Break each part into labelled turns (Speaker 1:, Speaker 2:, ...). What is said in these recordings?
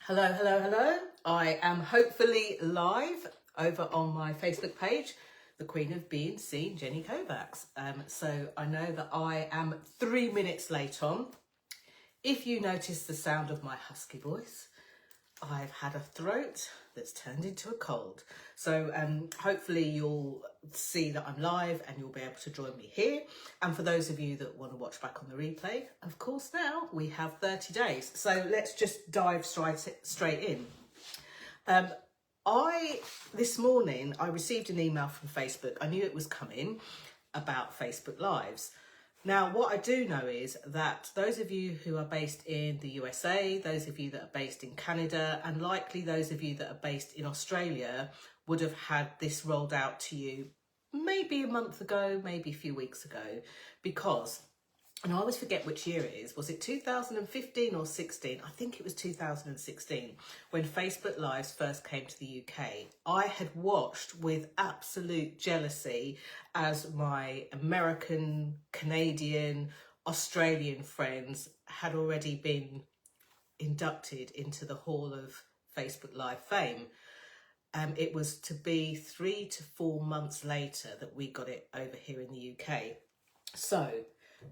Speaker 1: Hello, hello, hello. I am hopefully live over on my Facebook page, the Queen of Being Seen, Jenny Kovacs. So I know that I am 3 minutes late on. If you notice the sound of my husky voice, I've had a throat that's turned into a cold. So hopefully you'll see that I'm live and you'll be able to join me here. And for those of you that want to watch back on the replay, of course now we have 30 days. So let's just dive straight in. This morning I received an email from Facebook. I knew it was coming about Facebook Lives. Now, what I do know is that those of you who are based in the USA, those of you that are based in Canada, and likely those of you that are based in Australia would have had this rolled out to you maybe a month ago, maybe a few weeks ago, because, and I always forget which year it is, was it 2015 or 16? I think it was 2016 when Facebook Lives first came to the UK. I had watched with absolute jealousy as my American, Canadian, Australian friends had already been inducted into the Hall of Facebook Live fame. It was to be 3 to 4 months later that we got it over here in the UK. So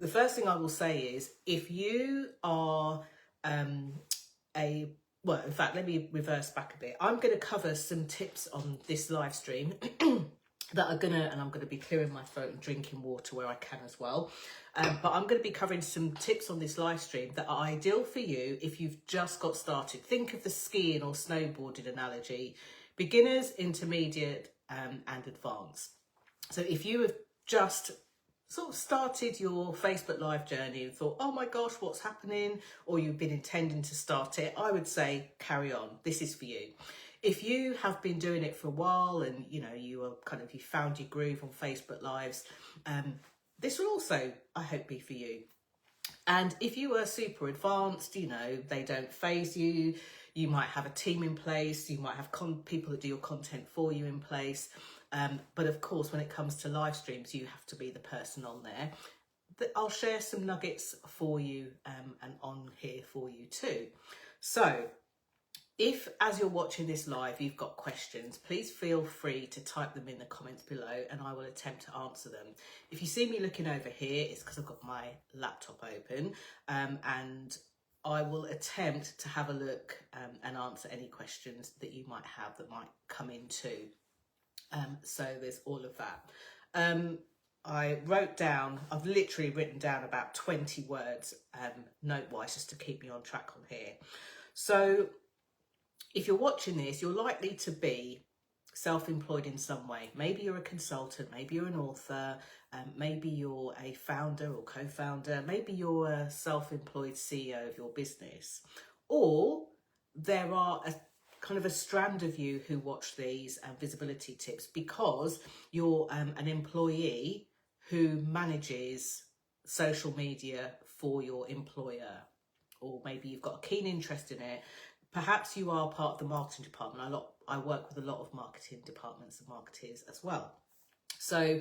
Speaker 1: the first thing I will say is, if you are well, in fact, let me reverse back a bit. I'm going to cover some tips on this live stream that are and I'm going to be clearing my throat and drinking water where I can as well. But I'm going to be covering some tips on this live stream that are ideal for you if you've just got started. Think of the skiing or snowboarding analogy: beginners, intermediate, and advanced. So if you have just sort of started your Facebook Live journey and thought, oh my gosh, what's happening? Or you've been intending to start it, I would say carry on. This is for you. If you have been doing it for a while and you found your groove on Facebook Lives, this will also, I hope, be for you. And if you are super advanced, they don't faze you. You might have a team in place. You might have people that do your content for you in place. But of course, when it comes to live streams, you have to be the person on there. I'll share some nuggets for you and on here for you too. So if, as you're watching this live, you've got questions, please feel free to type them in the comments below and I will attempt to answer them. If you see me looking over here, it's because I've got my laptop open and I will attempt to have a look and answer any questions that you might have that might come in too. So there's all of that. I've literally written down about 20 words note-wise just to keep me on track on here. So if you're watching this, you're likely to be self-employed in some way. Maybe you're a consultant, maybe you're an author, maybe you're a founder or co-founder, maybe you're a self-employed CEO of your business, or there are a strand of you who watch these visibility tips because you're an employee who manages social media for your employer, or maybe you've got a keen interest in it. Perhaps you are part of the marketing department. I work with a lot of marketing departments and marketers as well. So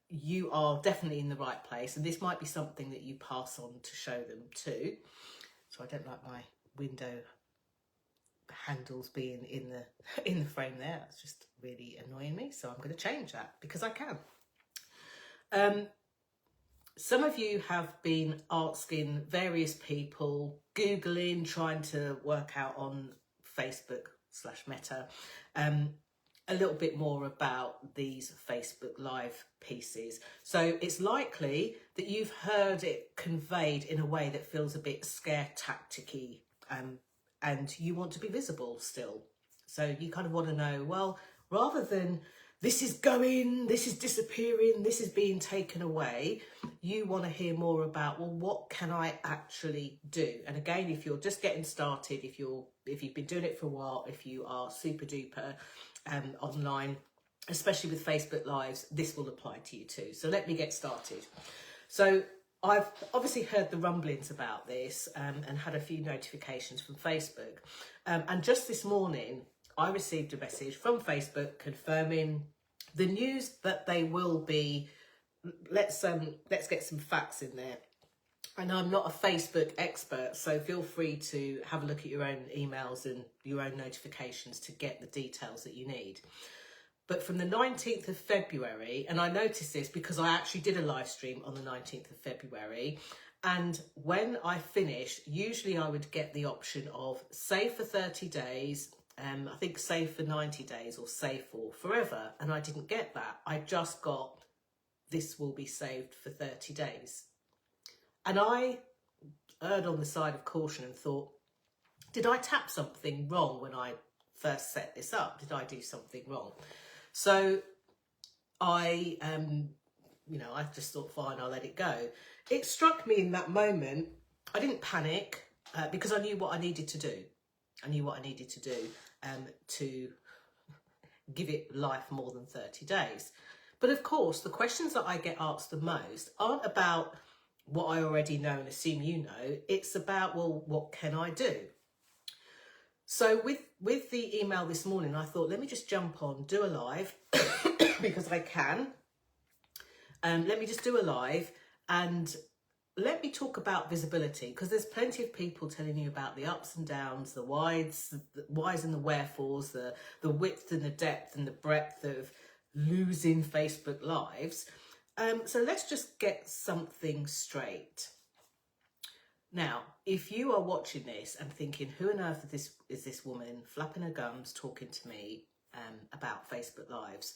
Speaker 1: you are definitely in the right place, and this might be something that you pass on to show them too. So I don't like my window handles being in the frame there. That's just really annoying me. So I'm going to change that because I can. Some of you have been asking various people, Googling, trying to work out on Facebook/Meta, a little bit more about these Facebook Live pieces. So it's likely that you've heard it conveyed in a way that feels a bit scare tacticy, and you want to be visible still. So you kind of want to know, well, rather than this is going, this is disappearing, this is being taken away, you want to hear more about, well, what can I actually do? And again, if you're just getting started, if you've been doing it for a while, if you are super duper online, especially with Facebook Lives, this will apply to you too. So let me get started. So I've obviously heard the rumblings about this and had a few notifications from Facebook. And just this morning, I received a message from Facebook confirming the news that they will be, let's get some facts in there. And I'm not a Facebook expert, so feel free to have a look at your own emails and your own notifications to get the details that you need. But from the 19th of February, and I noticed this because I actually did a live stream on the 19th of February, and when I finished, usually I would get the option of save for 30 days, I think save for 90 days or save for forever, and I didn't get that. I just got this will be saved for 30 days. And I erred on the side of caution and thought, did I tap something wrong when I first set this up? Did I do something wrong? So I, I just thought, fine, I'll let it go. It struck me in that moment, I didn't panic because I knew what I needed to do. I knew what I needed to do to give it life more than 30 days. But of course, the questions that I get asked the most aren't about what I already know and assume you know. It's about, well, what can I do? So with the email this morning, I thought, let me just jump on, do a live, because I can. Let me just do a live and let me talk about visibility, because there's plenty of people telling you about the ups and downs, the whys and the wherefores, the width and the depth and the breadth of losing Facebook Lives. So let's just get something straight. Now, if you are watching this and thinking, who on earth is this woman flapping her gums talking to me about Facebook Lives?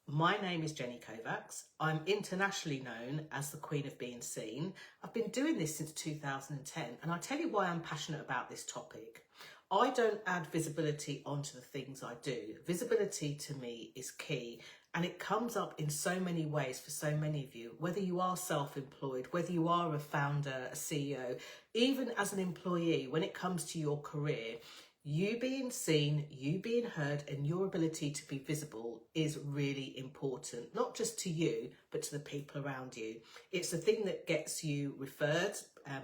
Speaker 1: My name is Jenny Kovacs. I'm internationally known as the Queen of Being Seen. I've been doing this since 2010, and I'll tell you why I'm passionate about this topic. I don't add visibility onto the things I do. Visibility to me is key, and it comes up in so many ways for so many of you, whether you are self-employed, whether you are a founder, a CEO, even as an employee. When it comes to your career, you being seen, you being heard, and your ability to be visible is really important, not just to you, but to the people around you. It's the thing that gets you referred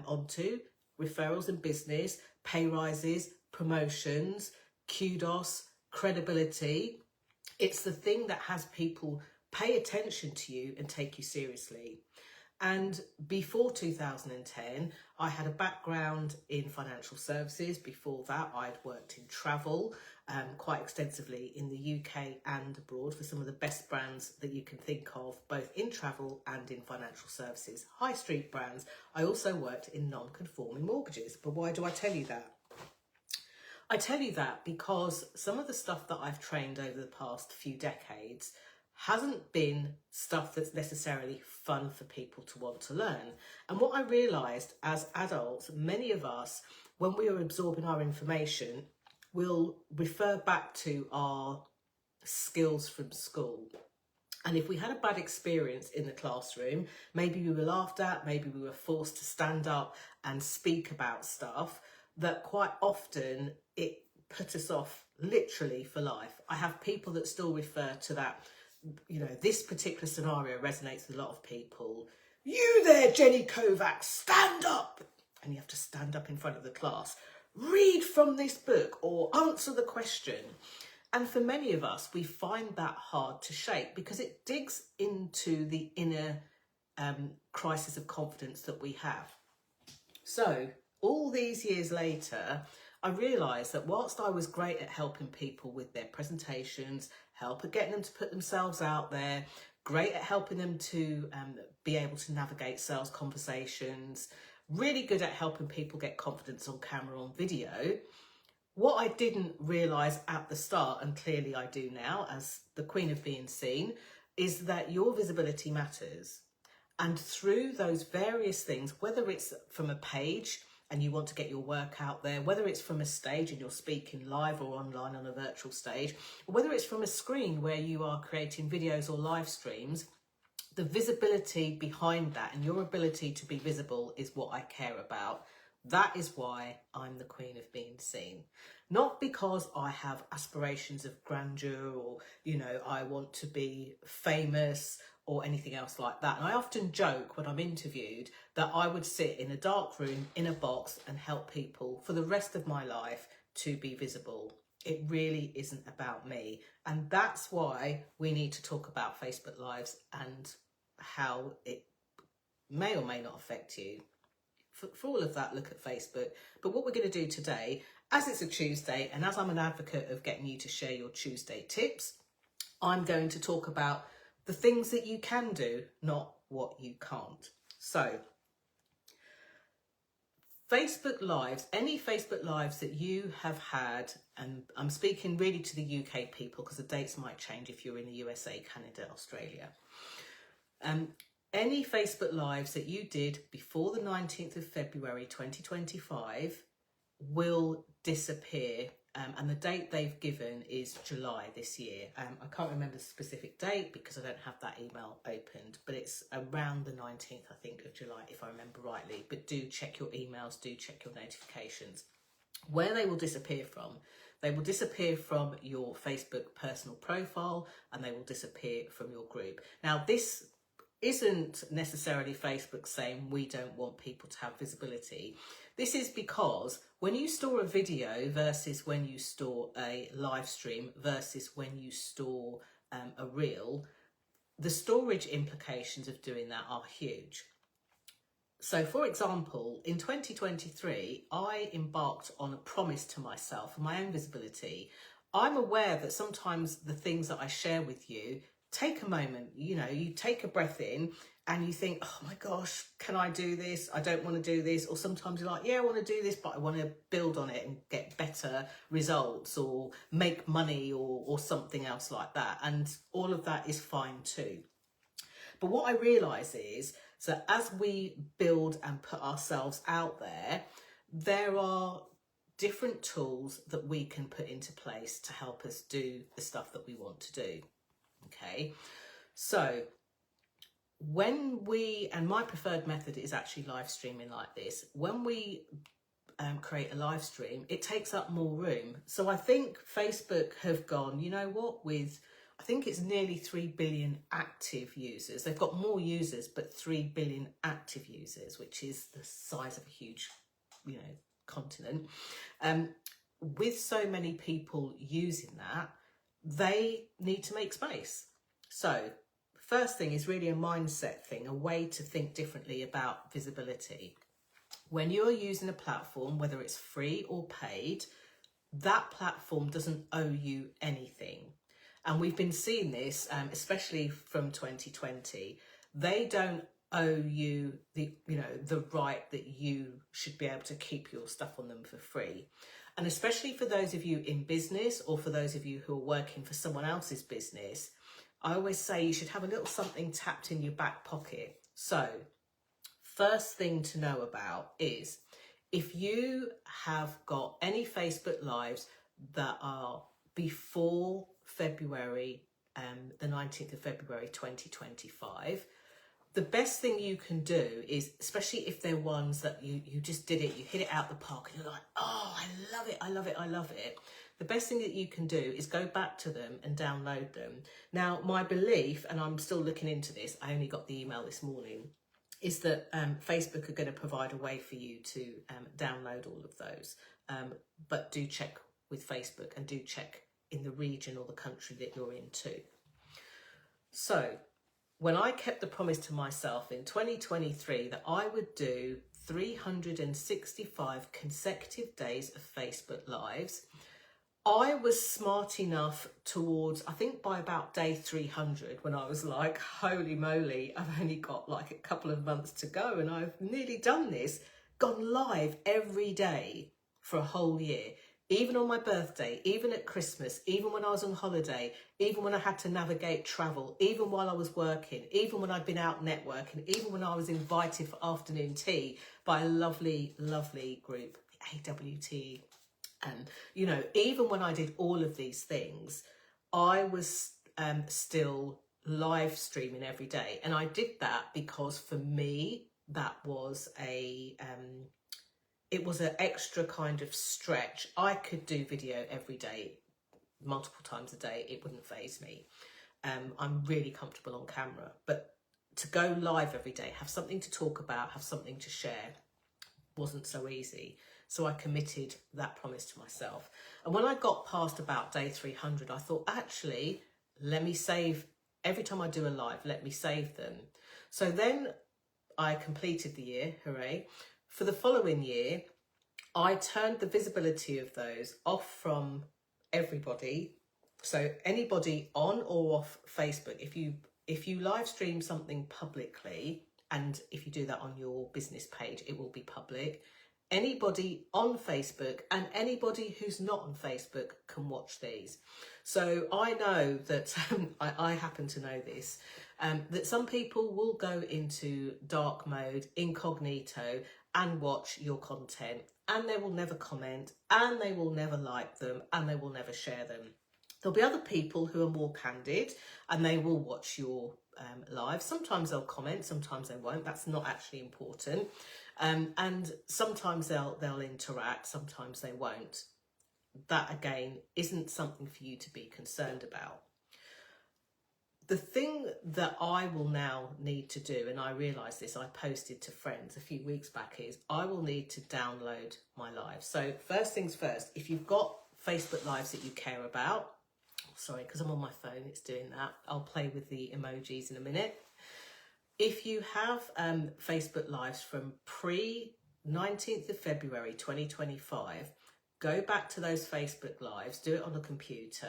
Speaker 1: onto, referrals in business, pay rises, promotions, kudos, credibility. It's the thing that has people pay attention to you and take you seriously. And before 2010, I had a background in financial services. Before that, I'd worked in travel quite extensively in the UK and abroad for some of the best brands that you can think of, both in travel and in financial services, high street brands. I also worked in non-conforming mortgages. But why do I tell you that? I tell you that because some of the stuff that I've trained over the past few decades hasn't been stuff that's necessarily fun for people to want to learn. And what I realised as adults, many of us, when we are absorbing our information, will refer back to our skills from school. And if we had a bad experience in the classroom, maybe we were laughed at, maybe we were forced to stand up and speak about stuff, that quite often it put us off literally for life. I have people that still refer to that, this particular scenario resonates with a lot of people. You there, Jenny Kovacs, stand up! And you have to stand up in front of the class, read from this book or answer the question. And for many of us, we find that hard to shake because it digs into the inner crisis of confidence that we have. So all these years later, I realised that whilst I was great at helping people with their presentations, help at getting them to put themselves out there, great at helping them to be able to navigate sales conversations, really good at helping people get confidence on camera, on video, what I didn't realise at the start, and clearly I do now as the Queen of Being Seen, is that your visibility matters. And through those various things, whether it's from a page and you want to get your work out there, whether it's from a stage and you're speaking live or online on a virtual stage, or whether it's from a screen where you are creating videos or live streams, the visibility behind that and your ability to be visible is what I care about. That is why I'm the Queen of Being Seen. Not because I have aspirations of grandeur or, I want to be famous or anything else like that. And I often joke when I'm interviewed that I would sit in a dark room in a box and help people for the rest of my life to be visible. It really isn't about me. And that's why we need to talk about Facebook Lives and how it may or may not affect you. for all of that, look at Facebook. But what we're going to do today, as it's a Tuesday, and as I'm an advocate of getting you to share your Tuesday tips, I'm going to talk about the things that you can do, not what you can't. So, Facebook Lives, any Facebook Lives that you have had, and I'm speaking really to the UK people because the dates might change if you're in the USA, Canada, Australia. Any Facebook Lives that you did before the 19th of February 2025 will disappear, and the date they've given is July this year. I can't remember the specific date because I don't have that email opened, but it's around the 19th, I think, of July, if I remember rightly. But do check your emails, do check your notifications. Where they will disappear from, they will disappear from your Facebook personal profile, and they will disappear from your group. Now, this isn't necessarily Facebook saying we don't want people to have visibility. This is because when you store a video versus when you store a live stream versus when you store a reel, the storage implications of doing that are huge. So, for example, in 2023, I embarked on a promise to myself for my own visibility. I'm aware that sometimes the things that I share with you, take a moment, you know, you take a breath in and you think, oh my gosh, can I do this? I don't want to do this. Or sometimes you're like, yeah, I want to do this, but I want to build on it and get better results or make money or something else like that. And all of that is fine too. But what I realise is that as we build and put ourselves out there, there are different tools that we can put into place to help us do the stuff that we want to do. Okay, so when we, and my preferred method is actually live streaming like this. When we create a live stream, it takes up more room. So I think Facebook have gone, you know what, with, I think it's nearly 3 billion active users. They've got more users, but 3 billion active users, which is the size of a huge, you know, continent. With so many people using that, they need to make space. So first thing is really a mindset thing, a way to think differently about visibility. When you're using a platform, whether it's free or paid, that platform doesn't owe you anything. And we've been seeing this, especially from 2020. They don't owe you the right that you should be able to keep your stuff on them for free. And especially for those of you in business or for those of you who are working for someone else's business, I always say you should have a little something tapped in your back pocket. So first thing to know about is if you have got any Facebook Lives that are before February, the 19th of February 2025, the best thing you can do is, especially if they're ones that you just did it, you hit it out the park and you're like, oh, I love it, I love it, I love it. The best thing that you can do is go back to them and download them. Now, my belief, and I'm still looking into this, I only got the email this morning, is that Facebook are going to provide a way for you to download all of those. But do check with Facebook and do check in the region or the country that you're in too. So, when I kept the promise to myself in 2023 that I would do 365 consecutive days of Facebook Lives, I was smart enough towards, I think by about day 300, when I was like, holy moly, I've only got like a couple of months to go and I've nearly done this, gone live every day for a whole year. Even on my birthday, even at Christmas, even when I was on holiday, even when I had to navigate travel, even while I was working, even when I'd been out networking, even when I was invited for afternoon tea by a lovely, lovely group, the AWT. And, you know, even when I did all of these things, I was still live streaming every day. And I did that because for me, that was it was an extra kind of stretch. I could do video every day, multiple times a day. It wouldn't faze me. I'm really comfortable on camera. But to go live every day, have something to talk about, have something to share, wasn't so easy. So I committed that promise to myself. And when I got past about day 300, I thought, actually, let me save, every time I do a live, let me save them. So then I completed the year, hooray. For the following year, I turned the visibility of those off from everybody. So anybody on or off Facebook, if you live stream something publicly, and if you do that on your business page, it will be public. Anybody on Facebook and anybody who's not on Facebook can watch these. So I know that, I happen to know this, that some people will go into dark mode, incognito, and watch your content, and they will never comment, and they will never like them, and they will never share them. There'll be other people who are more candid and they will watch your live. Sometimes they'll comment, sometimes they won't. That's not actually important. And sometimes they'll interact, sometimes they won't. That again isn't something for you to be concerned about. The thing that I will now need to do, and I realise this, I posted to friends a few weeks back, is I will need to download my lives. So first things first, if you've got Facebook Lives that you care about, sorry, because I'm on my phone, it's doing that. I'll play with the emojis in a minute. If you have Facebook Lives from pre-19th of February 2025, go back to those Facebook Lives, do it on a computer,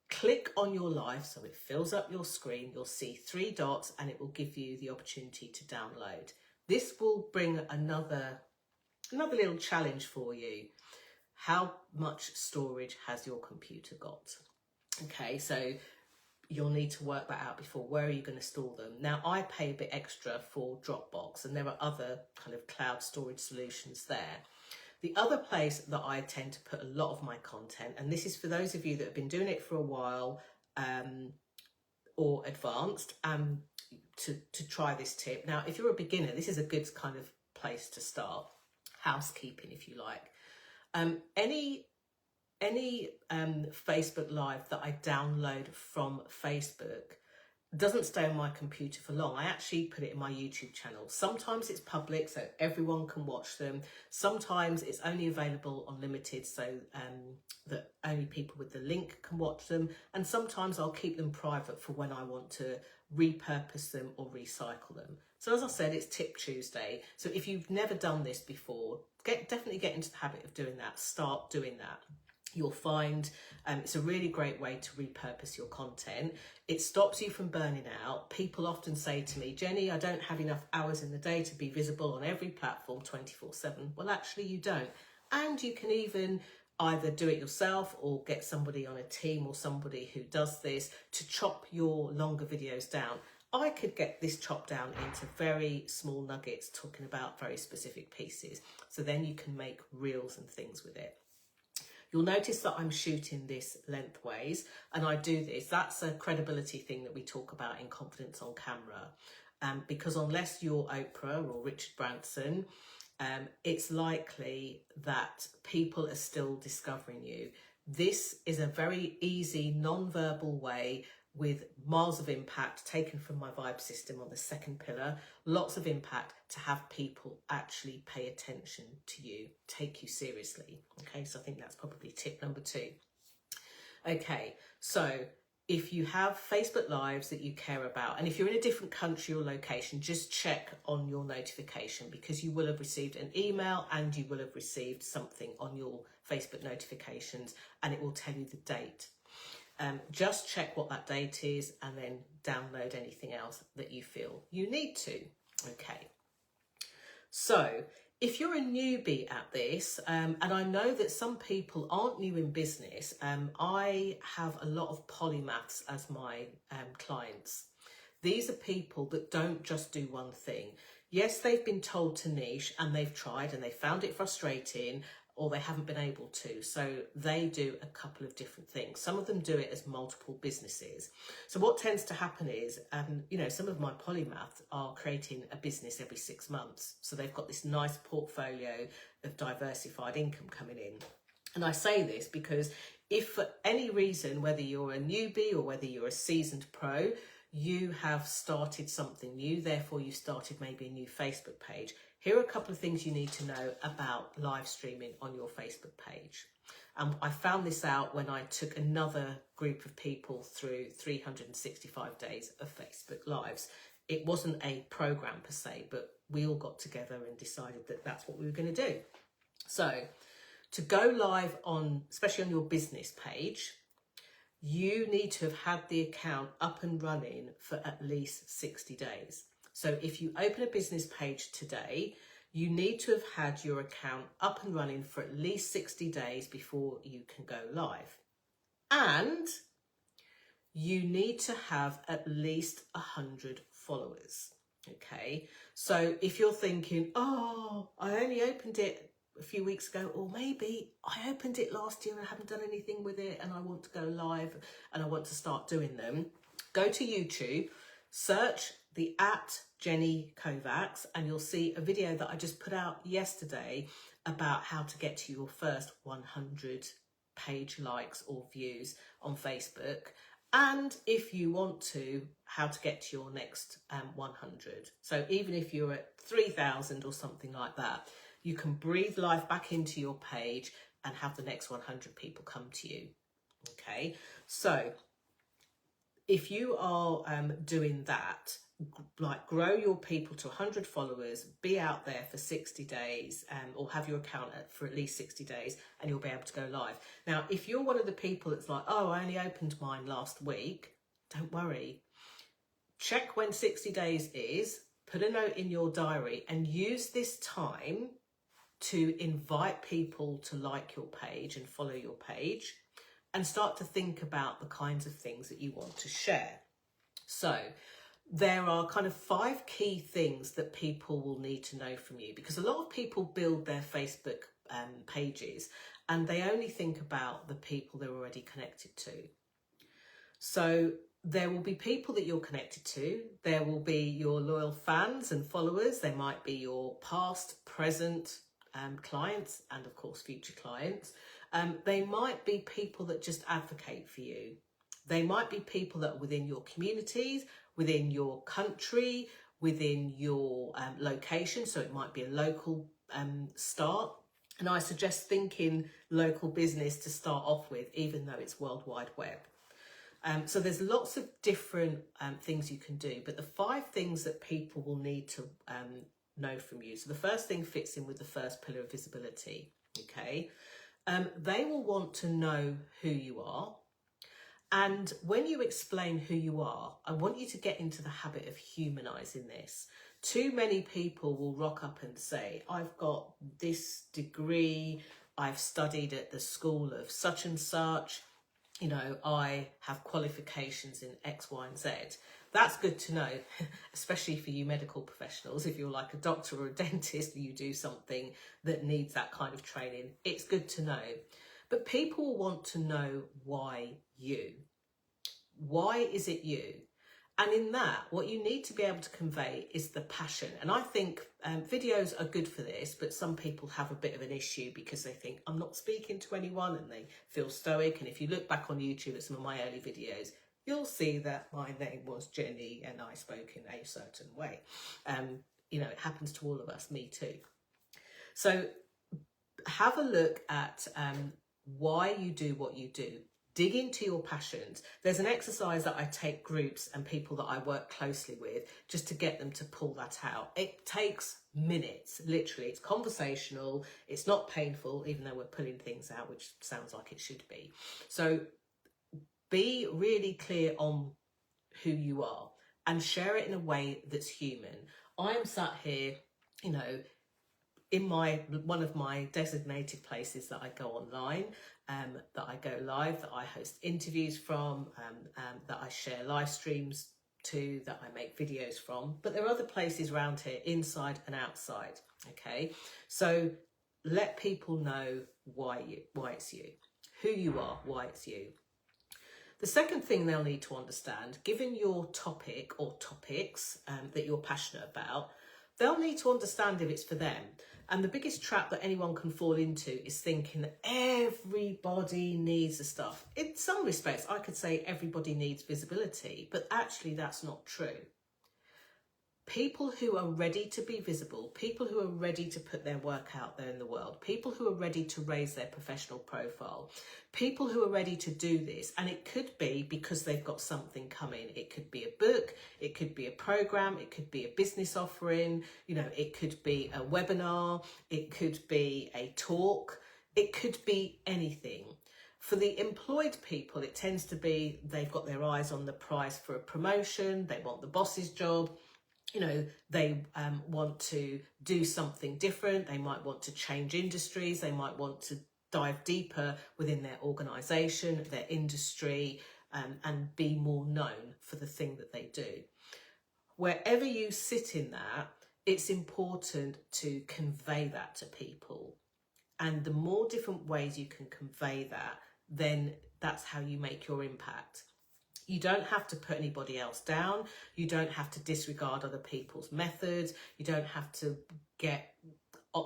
Speaker 1: click on your live so it fills up your screen. You'll see 3 dots and it will give you the opportunity to download. This will bring another little challenge for you. How much storage has your computer got? Okay, so you'll need to work that out before. Where are you going to store them? Now, I pay a bit extra for Dropbox, and there are other kind of cloud storage solutions there. The other place that I tend to put a lot of my content, and this is for those of you that have been doing it for a while or advanced, to try this tip. Now, if you're a beginner, this is a good kind of place to start. Housekeeping, if you like. Any Facebook Live that I download from Facebook doesn't stay on my computer for long. I actually put it in my YouTube channel. Sometimes it's public, so everyone can watch them. Sometimes it's only available on limited, so that only people with the link can watch them. And sometimes I'll keep them private for when I want to repurpose them or recycle them. So as I said, it's Tip Tuesday. So if you've never done this before, definitely get into the habit of doing that. Start doing that. You'll find it's a really great way to repurpose your content. It stops you from burning out. People often say to me, Jenny, I don't have enough hours in the day to be visible on every platform 24/7. Well, actually you don't. And you can even either do it yourself or get somebody on a team or somebody who does this to chop your longer videos down. I could get this chopped down into very small nuggets, talking about very specific pieces. So then you can make reels and things with it. You'll notice that I'm shooting this lengthways, and I do this. That's a credibility thing that we talk about in Confidence on Camera. Because unless you're Oprah or Richard Branson, it's likely that people are still discovering you. This is a very easy, non-verbal way with miles of impact taken from my vibe system on the second pillar. Lots of impact to have people actually pay attention to you, take you seriously. Okay, so I think that's probably tip number 2. Okay, so if you have Facebook Lives that you care about, and if you're in a different country or location, just check on your notification, because you will have received an email and you will have received something on your Facebook notifications, and it will tell you the date. Just check what that date is and then download anything else that you feel you need to. Okay. So if you're a newbie at this, and I know that some people aren't new in business, I have a lot of polymaths as my clients. These are people that don't just do one thing. Yes, they've been told to niche and they've tried and they found it frustrating, or they haven't been able to. So they do a couple of different things. Some of them do it as multiple businesses. So what tends to happen is, some of my polymaths are creating a business every 6 months. So they've got this nice portfolio of diversified income coming in. And I say this because if for any reason, whether you're a newbie or whether you're a seasoned pro, you have started something new, therefore you started maybe a new Facebook page, here are a couple of things you need to know about live streaming on your Facebook page. I found this out when I took another group of people through 365 days of Facebook Lives. It wasn't a program per se, but we all got together and decided that that's what we were going to do. So to go live on, especially on your business page, you need to have had the account up and running for at least 60 days. So if you open a business page today, you need to have had your account up and running for at least 60 days before you can go live. And you need to have at least 100 followers. Okay, so if you're thinking, oh, I only opened it a few weeks ago, or maybe I opened it last year and I haven't done anything with it and I want to go live and I want to start doing them, go to YouTube, search the @Jenny Kovacs, and you'll see a video that I just put out yesterday about how to get to your first 100 page likes or views on Facebook. And if you want to, how to get to your next 100. So even if you're at 3,000 or something like that, you can breathe life back into your page and have the next 100 people come to you. Okay, so if you are doing that, like grow your people to 100 followers, be out there for 60 days or have your account for at least 60 days and you'll be able to go live. Now, if you're one of the people that's like, oh, I only opened mine last week, don't worry. Check when 60 days is, put a note in your diary and use this time to invite people to like your page and follow your page and start to think about the kinds of things that you want to share. So there are kind of 5 key things that people will need to know from you, because a lot of people build their Facebook pages and they only think about the people they're already connected to. So there will be people that you're connected to. There will be your loyal fans and followers. They might be your past, present clients and of course future clients. They might be people that just advocate for you. They might be people that are within your communities, within your country, within your location. So it might be a local start. And I suggest thinking local business to start off with, even though it's World Wide Web. So there's lots of different things you can do, but the 5 things that people will need to know from you. So the first thing fits in with the first pillar of visibility. Okay, they will want to know who you are. And when you explain who you are, I want you to get into the habit of humanizing this. Too many people will rock up and say, I've got this degree, I've studied at the school of such and such, you know, I have qualifications in X, Y, and Z. That's good to know, especially for you medical professionals. If you're like a doctor or a dentist, you do something that needs that kind of training, it's good to know. But people want to know why you. Why is it you? And in that, what you need to be able to convey is the passion. And I think videos are good for this, but some people have a bit of an issue because they think, I'm not speaking to anyone, and they feel stoic. And if you look back on YouTube at some of my early videos, you'll see that my name was Jenny and I spoke in a certain way. You know, it happens to all of us, me too. So have a look at why you do what you do. Dig into your passions. There's an exercise that I take groups and people that I work closely with just to get them to pull that out. It takes minutes, literally. It's conversational. It's not painful, even though we're pulling things out, which sounds like it should be. So be really clear on who you are and share it in a way that's human. I am sat here, you know, in one of my designated places that I go online, that I go live, that I host interviews from, that I share live streams to, that I make videos from. But there are other places around here, inside and outside. Okay, so let people know why it's you, who you are, why it's you. The second thing they'll need to understand, given your topic or topics that you're passionate about, they'll need to understand if it's for them. And the biggest trap that anyone can fall into is thinking that everybody needs the stuff. In some respects, I could say everybody needs visibility, but actually that's not true. people who are ready to be visible, people who are ready to put their work out there in the world, people who are ready to raise their professional profile, people who are ready to do this. And it could be because they've got something coming. It could be a book, it could be a program, it could be a business offering, you know, it could be a webinar, it could be a talk, it could be anything. For the employed people, it tends to be they've got their eyes on the prize for a promotion, they want the boss's job, you know, they want to do something different, they might want to change industries, they might want to dive deeper within their organisation, their industry, and be more known for the thing that they do. Wherever you sit in that, it's important to convey that to people. And the more different ways you can convey that, then that's how you make your impact. You don't have to put anybody else down. You don't have to disregard other people's methods. You don't have to get,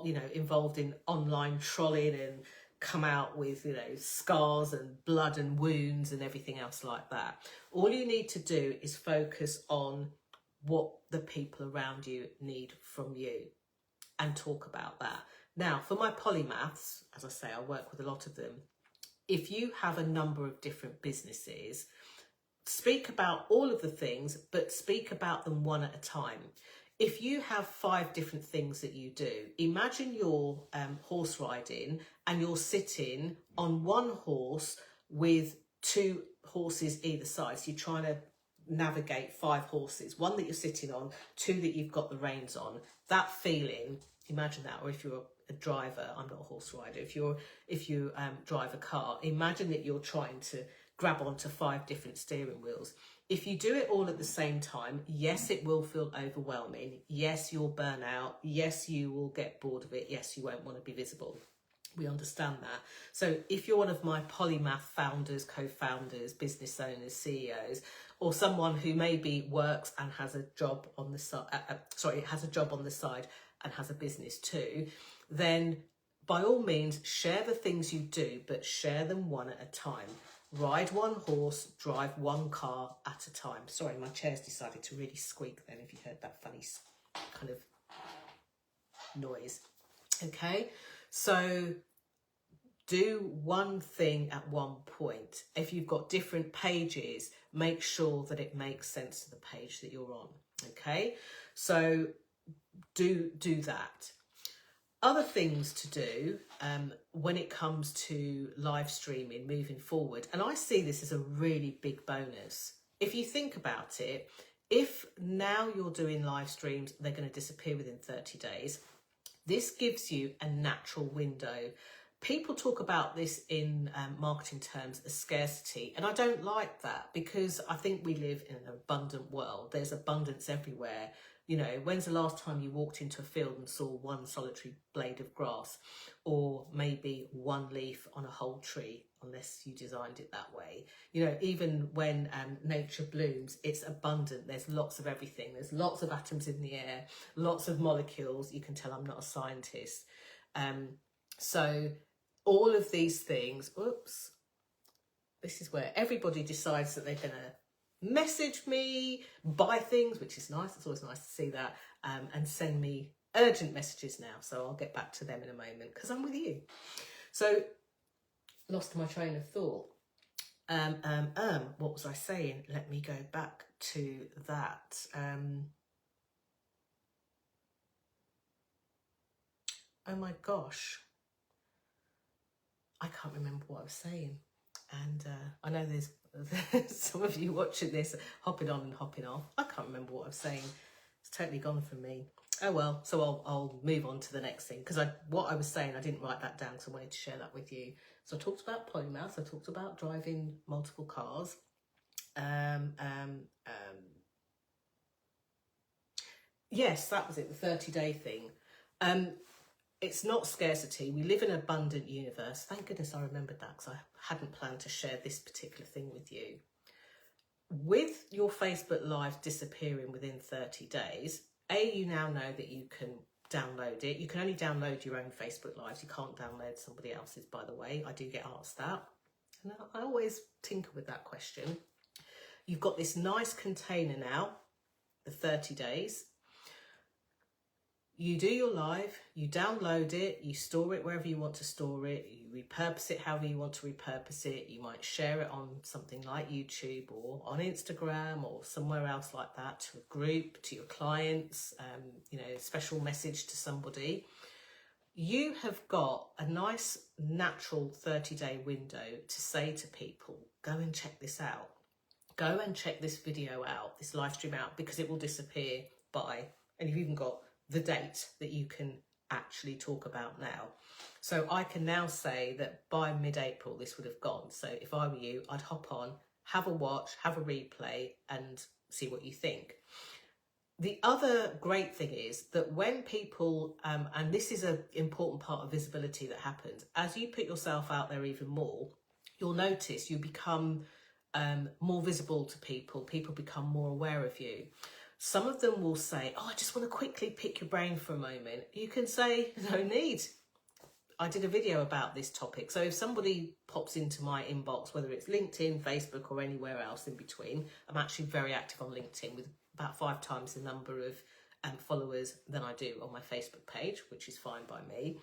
Speaker 1: you know, involved in online trolling and come out with, you know, scars and blood and wounds and everything else like that. All you need to do is focus on what the people around you need from you and talk about that. Now, for my polymaths, as I say, I work with a lot of them. If you have a number of different businesses, speak about all of the things, but speak about them one at a time. If you have 5 different things that you do, imagine you're horse riding and you're sitting on one horse with 2 horses either side. So you're trying to navigate 5 horses, 1 that you're sitting on, 2 that you've got the reins on. That feeling, imagine that. Or if you're a driver, I'm not a horse rider, if you drive a car, imagine that you're trying to grab onto 5 different steering wheels. If you do it all at the same time, yes, it will feel overwhelming. Yes, you'll burn out. Yes, you will get bored of it. Yes, you won't want to be visible. We understand that. So if you're one of my polymath founders, co-founders, business owners, CEOs, or someone who maybe works and has a job on the side, has a job on the side and has a business too, then by all means, share the things you do, but share them one at a time. Ride one horse, drive one car at a time. Sorry, my chair's decided to really squeak then, if you heard that funny kind of noise. Okay, so do one thing at one point. If you've got different pages, make sure that it makes sense to the page that you're on. Okay, so do that. Other things to do when it comes to live streaming moving forward, and I see this as a really big bonus. If you think about it, if now you're doing live streams, they're going to disappear within 30 days. This gives you a natural window. People talk about this in marketing terms as scarcity, and I don't like that, because I think we live in an abundant world. There's abundance everywhere. You know, when's the last time you walked into a field and saw one solitary blade of grass, or maybe one leaf on a whole tree, unless you designed it that way? You know, even when nature blooms, it's abundant. There's lots of everything. There's lots of atoms in the air, lots of molecules. You can tell I'm not a scientist. So all of these things, oops, this is where everybody decides that they're going to message me, buy things, which is nice. It's always nice to see that, and send me urgent messages now. So I'll get back to them in a moment, because I'm with you. So lost my train of thought. What was I saying? Let me go back to that. Oh my gosh. I can't remember what I was saying. And I know there's some of you watching this hopping on and hopping off. I can't remember what I was saying. It's totally gone from me. Oh well, so I'll move on to the next thing, because what I was saying, I didn't write that down because I wanted to share that with you. So I talked about polymath, I talked about driving multiple cars. Yes, that was it, the 30-day thing. It's not scarcity. We live in an abundant universe. Thank goodness I remembered that, because I hadn't planned to share this particular thing with you. With your Facebook Live disappearing within 30 days, you now know that you can download it. You can only download your own Facebook Lives. You can't download somebody else's, by the way. I do get asked that. And I always tinker with that question. You've got this nice container now, the 30 days. You do your live, you download it, you store it wherever you want to store it, you repurpose it however you want to repurpose it. You might share it on something like YouTube or on Instagram or somewhere else like that, to a group, to your clients, you know, special message to somebody. You have got a nice natural 30-day window to say to people, go and check this out. Go and check this video out, this live stream out, because it will disappear by, and you've even got the date that you can actually talk about now. So I can now say that by mid-April this would have gone. So if I were you, I'd hop on, have a watch, have a replay and see what you think. The other great thing is that when people, and this is an important part of visibility that happens, as you put yourself out there even more, you'll notice you become more visible to people. People become more aware of you. Some of them will say, oh, I just want to quickly pick your brain for a moment. You can say, no need. I did a video about this topic. So if somebody pops into my inbox, whether it's LinkedIn, Facebook or anywhere else in between, I'm actually very active on LinkedIn with about 5 times the number of followers than I do on my Facebook page, which is fine by me.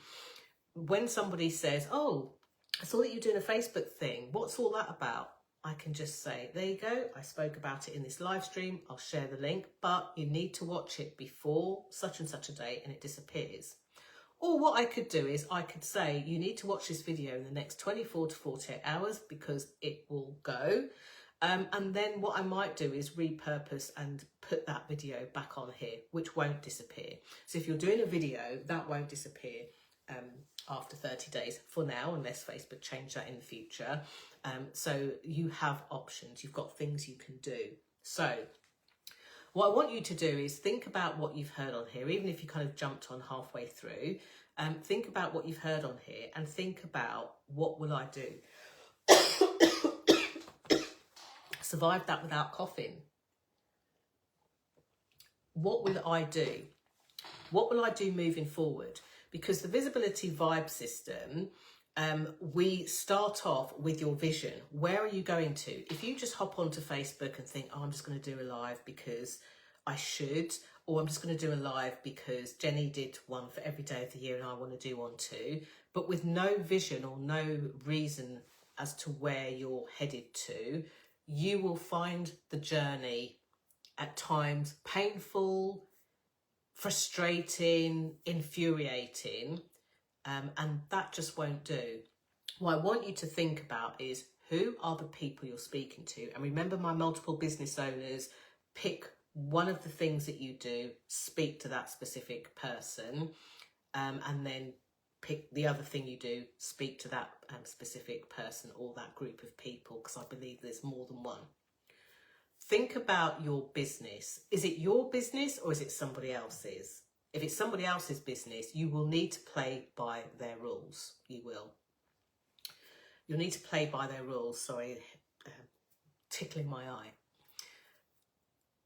Speaker 1: When somebody says, oh, I saw that you're doing a Facebook thing, what's all that about? I can just say, there you go, I spoke about it in this live stream, I'll share the link, but you need to watch it before such and such a date and it disappears. Or what I could do is I could say, you need to watch this video in the next 24 to 48 hours because it will go. And then what I might do is repurpose and put that video back on here, which won't disappear. So if you're doing a video, that won't disappear after 30 days for now, unless Facebook change that in the future. So you have options, you've got things you can do. So what I want you to do is think about what you've heard on here, even if you kind of jumped on halfway through. Think about what you've heard on here and think about, what will I do? Survived that without coughing. What will I do? What will I do moving forward? Because the visibility vibe system, we start off with your vision. Where are you going to? If you just hop onto Facebook and think, oh, I'm just going to do a live because I should, or I'm just going to do a live because Jenny did one for every day of the year and I want to do one too, but with no vision or no reason as to where you're headed to, you will find the journey at times painful, frustrating, infuriating, and that just won't do. What I want you to think about is, who are the people you're speaking to? And remember, my multiple business owners, pick one of the things that you do, speak to that specific person, and then pick the other thing you do, speak to that specific person or that group of people, because I believe there's more than one. Think about your business. Is it your business or is it somebody else's? If it's somebody else's business, you will need to play by their rules. You will. You'll need to play by their rules. Sorry, tickling my eye.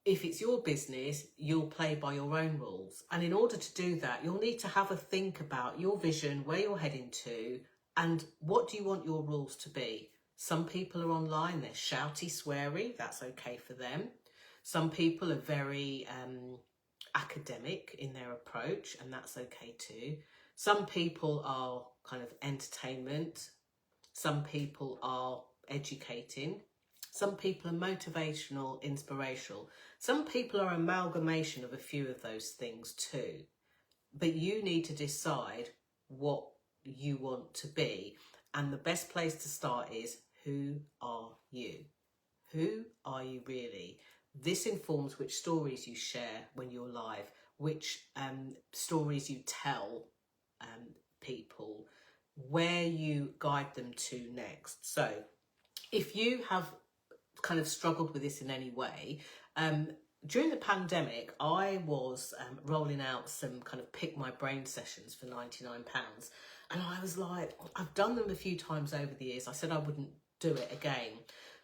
Speaker 1: If it's your business, you'll play by your own rules. And in order to do that, you'll need to have a think about your vision, where you're heading to, and what do you want your rules to be? Some people are online, they're shouty, sweary, that's okay for them. Some people are very academic in their approach, and that's okay too. Some people are kind of entertainment. Some people are educating. Some people are motivational, inspirational. Some people are amalgamation of a few of those things too. But you need to decide what you want to be. And the best place to start is, who are you? Who are you really? This informs which stories you share when you're live, which stories you tell people, where you guide them to next. So if you have kind of struggled with this in any way, during the pandemic, I was rolling out some kind of pick my brain sessions for £99. And I was like, I've done them a few times over the years. I said I wouldn't do it again.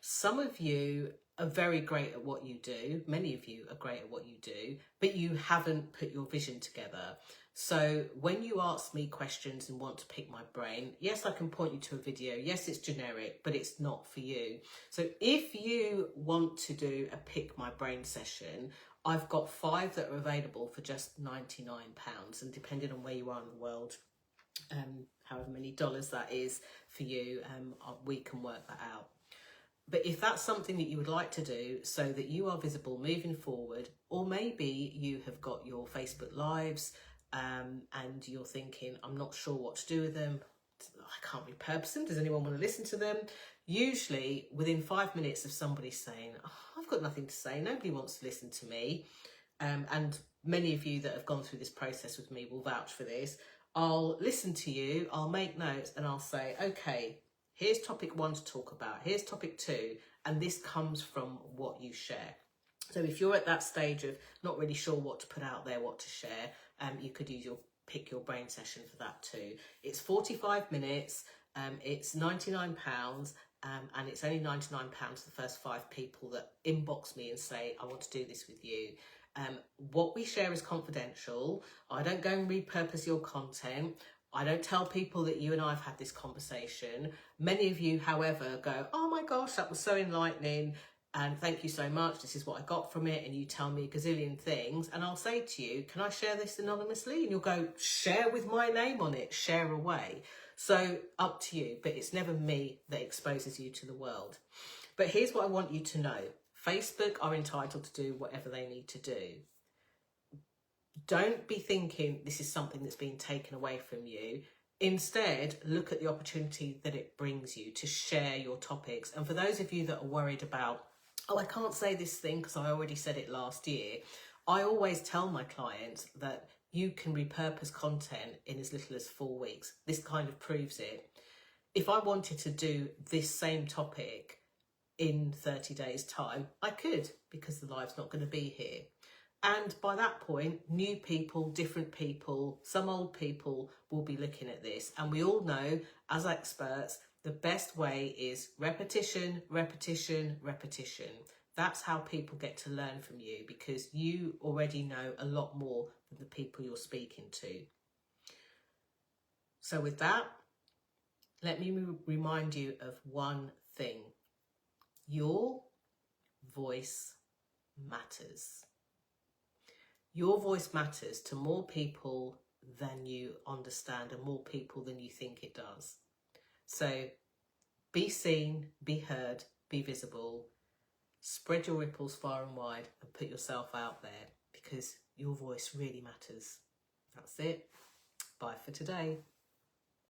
Speaker 1: Some of you are very great at what you do. Many of you are great at what you do, but you haven't put your vision together. So when you ask me questions and want to pick my brain, yes, I can point you to a video. Yes, it's generic, but it's not for you. So if you want to do a pick my brain session, I've got 5 that are available for just £99, and depending on where you are in the world, however many dollars that is for you, we can work that out. But if that's something that you would like to do so that you are visible moving forward, or maybe you have got your Facebook Lives and you're thinking, I'm not sure what to do with them, I can't repurpose them, does anyone want to listen to them? Usually within 5 minutes of somebody saying, oh, I've got nothing to say, nobody wants to listen to me, and many of you that have gone through this process with me will vouch for this, I'll listen to you, I'll make notes, and I'll say, okay, here's topic 1 to talk about, here's topic 2, and this comes from what you share. So if you're at that stage of not really sure what to put out there, what to share, you could use your Pick Your Brain session for that too. It's 45 minutes, it's £99, and it's only £99 for the first 5 people that inbox me and say, I want to do this with you. What we share is confidential. I don't go and repurpose your content. I don't tell people that you and I have had this conversation. Many of you, however, go, oh my gosh, that was so enlightening, and thank you so much, this is what I got from it, and you tell me a gazillion things, and I'll say to you, can I share this anonymously? And you'll go, share with my name on it, share away. So up to you, but it's never me that exposes you to the world. But here's what I want you to know. Facebook are entitled to do whatever they need to do. Don't be thinking this is something that's being taken away from you. Instead, look at the opportunity that it brings you to share your topics. And for those of you that are worried about, oh, I can't say this thing because I already said it last year, I always tell my clients that you can repurpose content in as little as 4 weeks. This kind of proves it. If I wanted to do this same topic in 30 days' time, I could, because the live's not going to be here. And by that point, new people, different people, some old people will be looking at this. And we all know, as experts, the best way is repetition, repetition, repetition. That's how people get to learn from you, because you already know a lot more than the people you're speaking to. So with that, let me remind you of one thing. Your voice matters. Your voice matters to more people than you understand, and more people than you think it does. So be seen, be heard, be visible, spread your ripples far and wide, and put yourself out there, because your voice really matters. That's it. Bye for today.